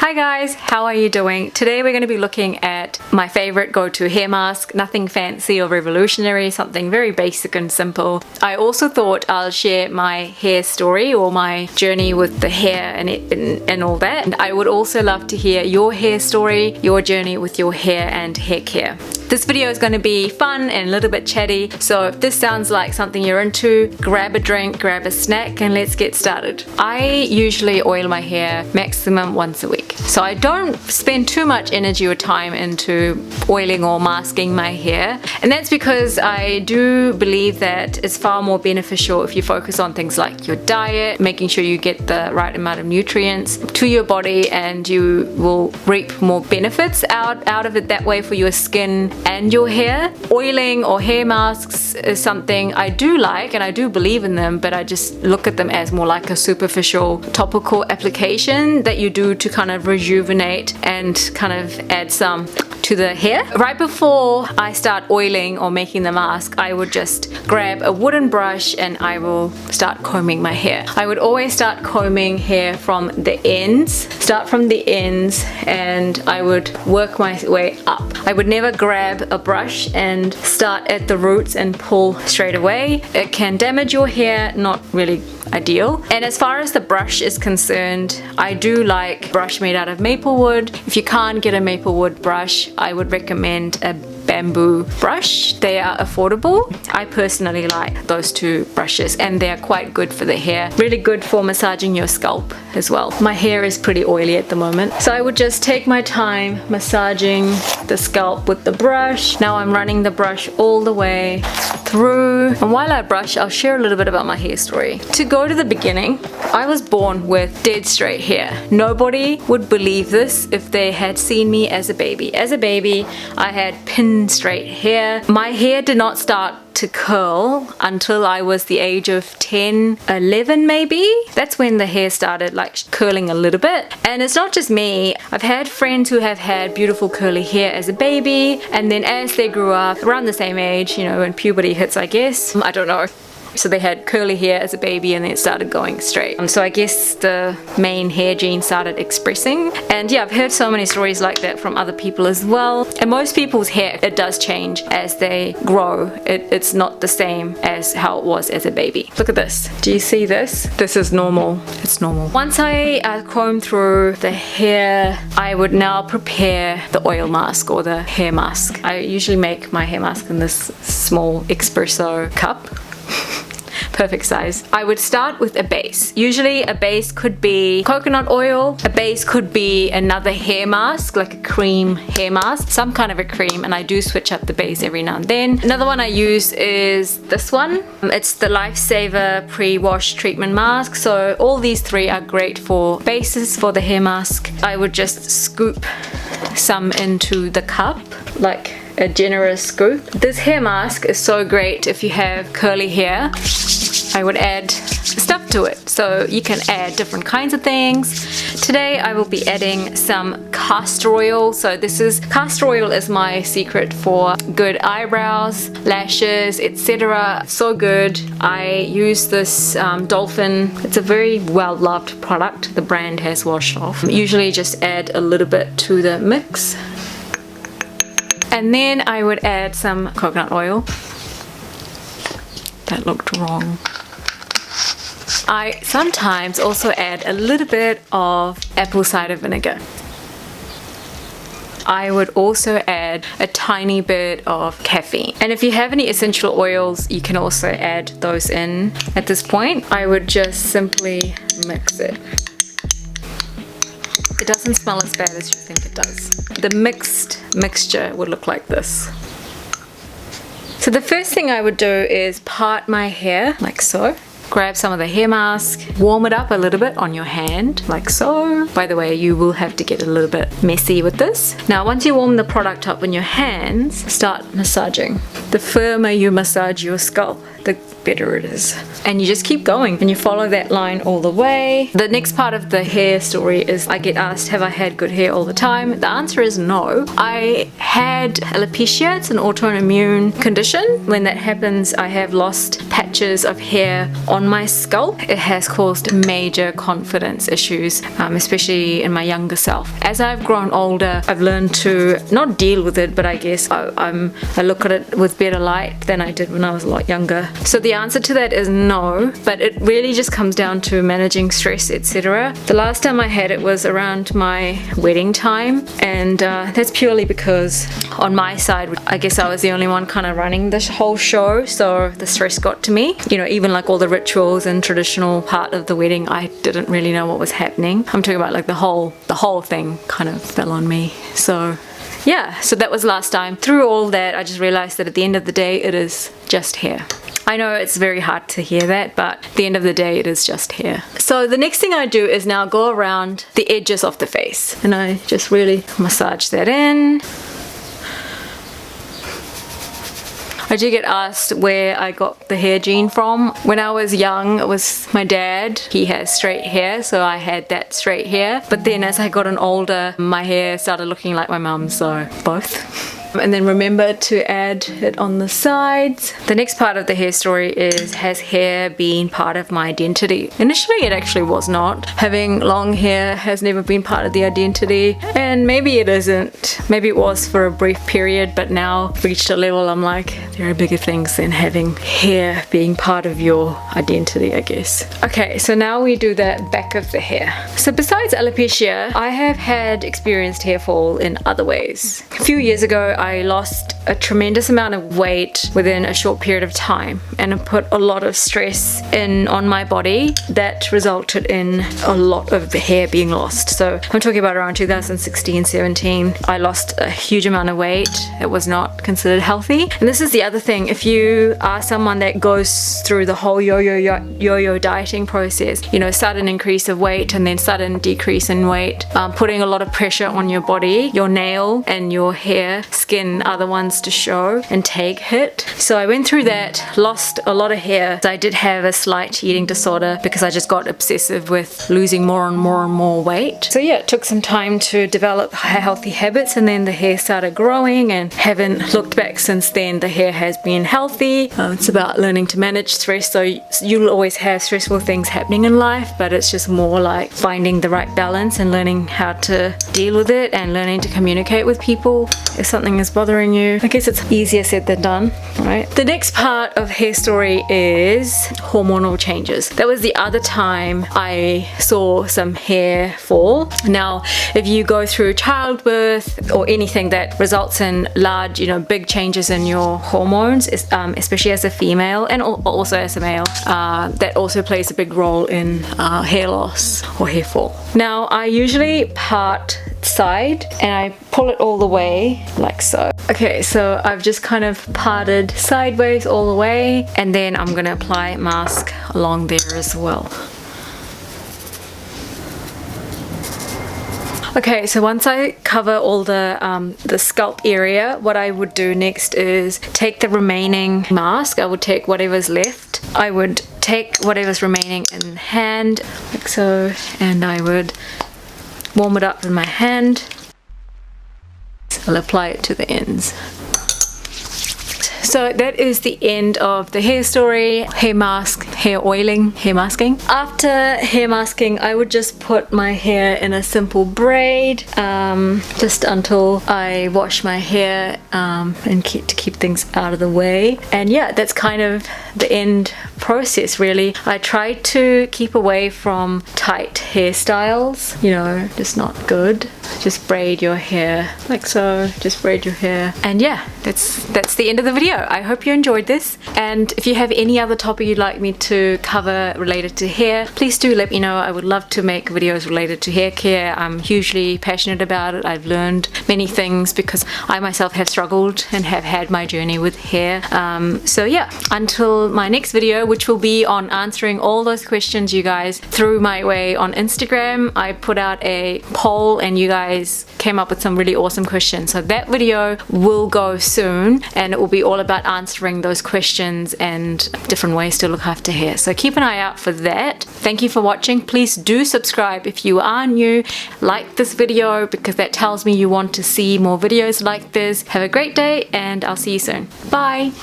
Hi guys, how are you doing? Today we're going to be looking at my favorite go-to hair mask. Nothing fancy or revolutionary, something very basic and simple. I also thought I'll share my hair story or my journey with the hair and all that. And I would also love to hear your hair story, your journey with your hair and hair care. This video is going to be fun and a little bit chatty, so if this sounds like something you're into, grab a drink, grab a snack, and let's get started. I usually oil my hair maximum once a week. So I don't spend too much energy or time into oiling or masking my hair, and that's because I do believe that it's far more beneficial if you focus on things like your diet, making sure you get the right amount of nutrients to your body, and you will reap more benefits out of it that way for your skin and your hair. Oiling or hair masks is something I do like and I do believe in them, but I just look at them as more like a superficial topical application that you do to kind of rejuvenate and kind of add some to the hair. Right before I start oiling or making the mask, I would just grab a wooden brush and I will start combing my hair. I would always start combing hair from the ends. Start from the ends and I would work my way up. I would never grab a brush and start at the roots and pull straight away. It can damage your hair, not really ideal. And as far as the brush is concerned, I do like brush made out of maple wood. If you can't get a maple wood brush, I would recommend a bamboo brush. They are affordable. I personally like those two brushes and they're quite good for the hair. Really good for massaging your scalp as well. My hair is pretty oily at the moment, so I would just take my time massaging the scalp with the brush. Now I'm running the brush all the way through, and while I brush, I'll share a little bit about my hair story. To go to the beginning, I was born with dead straight hair. Nobody would believe this if they had seen me as a baby. As a baby, I had pin straight hair. My hair did not start to curl until I was the age of 10, 11 maybe. That's when the hair started like curling a little bit. And it's not just me. I've had friends who have had beautiful curly hair as a baby, and then as they grew up, around the same age, you know, when puberty hits, I guess. I don't know. So they had curly hair as a baby and then it started going straight. So I guess the main hair gene started expressing. And yeah, I've heard so many stories like that from other people as well. And most people's hair, it does change as they grow. It's not the same as how it was as a baby. Look at this. Do you see this? This is normal. It's normal. Once I comb through the hair, I would now prepare the oil mask or the hair mask. I usually make my hair mask in this small espresso cup. Perfect size. I would start with a base. Usually a base could be coconut oil. A base could be another hair mask, like a cream hair mask, some kind of a cream, and I do switch up the base every now and then. Another one I use is this one. It's the LifeSaver Prewash treatment mask. So all these three are great for bases for the hair mask. I would just scoop some into the cup, like a generous scoop. This hair mask is so great if you have curly hair. I would add stuff to it, so you can add different kinds of things. Today I will be adding some castor oil. So castor oil is my secret for good eyebrows, lashes, etc. So good. I use this Dolphin. It's a very well loved product. The brand has washed off. Usually just add a little bit to the mix. And then I would add some coconut oil. That looked wrong. I sometimes also add a little bit of apple cider vinegar. I would also add a tiny bit of caffeine. And if you have any essential oils, you can also add those in. At this point, I would just simply mix it. It doesn't smell as bad as you think it does. The mixture would look like this. So the first thing I would do is part my hair like so. Grab some of the hair mask, warm it up a little bit on your hand like so. By the way, you will have to get a little bit messy with this. Now once you warm the product up in your hands, start massaging. The firmer you massage your scalp, the better it is. And you just keep going and you follow that line all the way. The next part of the hair story is I get asked, have I had good hair all the time? The answer is no. I had alopecia. It's an autoimmune condition. When that happens, I have lost patches of hair on my scalp. It has caused major confidence issues, especially in my younger self. As I've grown older, I've learned to not deal with it, but I guess I look at it with better light than I did when I was a lot younger. So the answer to that is no, but it really just comes down to managing stress, etc. The last time I had it was around my wedding time, and that's purely because on my side, I guess I was the only one kind of running this whole show, so the stress got to me. You know, even like all the rituals and traditional part of the wedding, I didn't really know what was happening. I'm talking about like the whole thing kind of fell on me. So yeah, so that was last time. Through all that, I just realized that at the end of the day, it is just hair. I know it's very hard to hear that, but at the end of the day, it is just hair. So the next thing I do is now go around the edges of the face, and I just really massage that in. I do get asked where I got the hair gene from. When I was young, it was my dad. He has straight hair, so I had that straight hair. But then as I got older, my hair started looking like my mum's, so both. And then remember to add it on the sides. The next part of the hair story is, has hair been part of my identity? Initially it actually was not. Having long hair has never been part of the identity, and maybe it isn't. Maybe it was for a brief period, but now reached a level I'm like, there are bigger things than having hair being part of your identity, I guess. Okay, so now we do the back of the hair. So besides alopecia, I have had experienced hair fall in other ways. A few years ago, I lost a tremendous amount of weight within a short period of time, and it put a lot of stress on my body that resulted in a lot of the hair being lost. So I'm talking about around 2016-17. I lost a huge amount of weight. It was not considered healthy. And this is the other thing. If you are someone that goes through the whole yo-yo dieting process, you know, sudden increase of weight and then sudden decrease in weight, putting a lot of pressure on your body, your nail and your hair, skin are the ones to show and take hit. So I went through that, lost a lot of hair. I did have a slight eating disorder because I just got obsessive with losing more and more and more weight. So yeah, it took some time to develop healthy habits, and then the hair started growing, and haven't looked back since then. The hair has been healthy. It's about learning to manage stress. So you'll always have stressful things happening in life, but it's just more like finding the right balance and learning how to deal with it and learning to communicate with people if something is bothering you. I guess it's easier said than done, right? The next part of hair story is hormonal changes. That was the other time I saw some hair fall. Now, if you go through childbirth or anything that results in large, you know, big changes in your hormones, especially as a female and also as a male, that also plays a big role in hair loss or hair fall. Now, I usually part side and I pull it all the way like so. Okay, so I've just kind of parted sideways all the way, and then I'm gonna apply mask along there as well. Okay, so once I cover all the scalp area, what I would do next is take the remaining mask. I would take whatever's left. I would take whatever's remaining in hand, like so, and I would warm it up in my hand. I'll apply it to the ends. So that is the end of the hair story, hair mask, hair oiling, hair masking. After hair masking, I would just put my hair in a simple braid, just until I wash my hair and keep things out of the way. And yeah, that's kind of the end process, really. I try to keep away from tight hairstyles, you know, just not good. Just braid your hair like so, just braid your hair. And yeah, that's the end of the video. I hope you enjoyed this, and if you have any other topic you'd like me to cover related to hair, please do let me know. I would love to make videos related to hair care. I'm hugely passionate about it. I've learned many things because I myself have struggled and have had my journey with hair. So yeah, until my next video, which will be on answering all those questions you guys threw my way on Instagram. I put out a poll and you guys came up with some really awesome questions. So that video will go soon, and it will be all about answering those questions and different ways to look after hair. So keep an eye out for that. Thank you for watching. Please do subscribe if you are new. Like this video because that tells me you want to see more videos like this. Have a great day, and I'll see you soon. Bye.